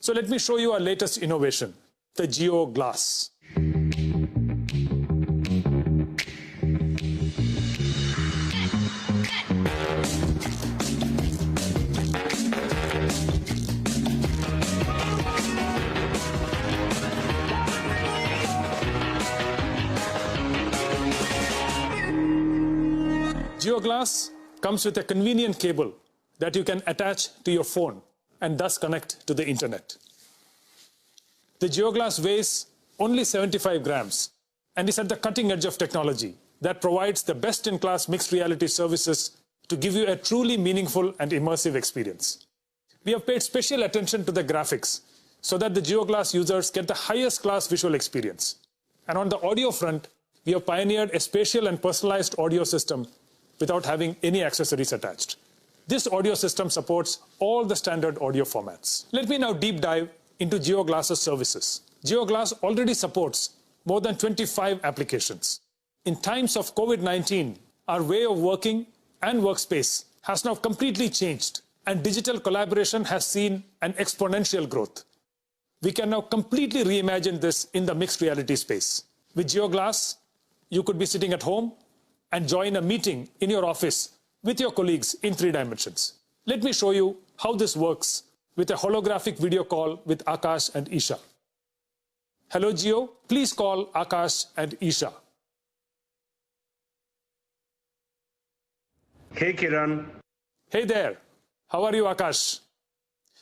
So let me show you our latest innovation, the Geo Glass. Geo Glass comes with a convenient cable that you can attach to your phone and thus connect to the internet. The Geo Glass weighs only 75 grams and is at the cutting edge of technology that provides the best-in-class mixed reality services to give you a truly meaningful and immersive experience. We have paid special attention to the graphics so that the Geo Glass users get the highest class visual experience. And on the audio front, we have pioneered a spatial and personalized audio system without having any accessories attached. This audio system supports all the standard audio formats. Let me now deep dive into Geo Glass's services. Geo Glass already supports more than 25 applications. In times of COVID-19, our way of working and workspace has now completely changed, and digital collaboration has seen an exponential growth. We can now completely reimagine this in the mixed reality space. With Geo Glass, you could be sitting at home and join a meeting in your office with your colleagues in 3 dimensions. Let me show you how this works with a holographic video call with Akash and Isha. Hello Geo, please call Akash and Isha. Hey Kiran. Hey there, how are you Akash?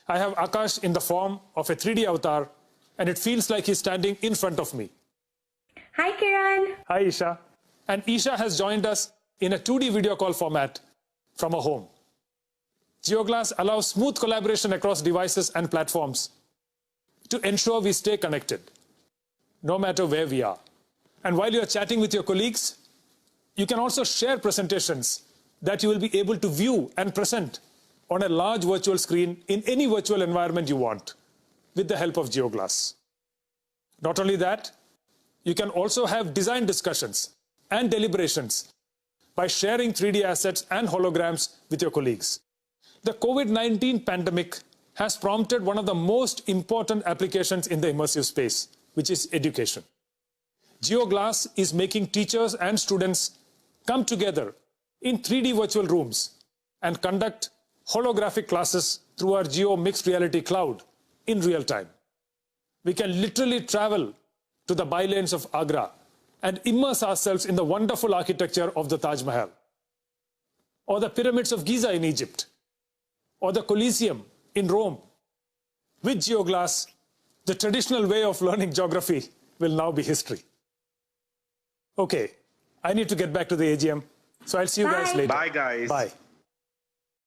I have Akash in the form of a 3D avatar and it feels like he's standing in front of me. Hi Kiran. Hi Isha. And Isha has joined us in a 2D video call format from a home. Geo Glass allows smooth collaboration across devices and platforms to ensure we stay connected, no matter where we are. And while you're chatting with your colleagues, you can also share presentations that you will be able to view and present on a large virtual screen in any virtual environment you want with the help of Geo Glass. Not only that, you can also have design discussions and deliberations by sharing 3D assets and holograms with your colleagues. The COVID-19 pandemic has prompted one of the most important applications in the immersive space, which is education. Geo Glass is making teachers and students come together in 3D virtual rooms and conduct holographic classes through our Geo Mixed Reality Cloud in real time. We can literally travel to the bylanes of Agra and immerse ourselves in the wonderful architecture of the Taj Mahal, or the pyramids of Giza in Egypt, or the Colosseum in Rome. With Geo Glass, the traditional way of learning geography will now be history. Okay, I need to get back to the AGM, so I'll see you guys later. Bye guys. Bye.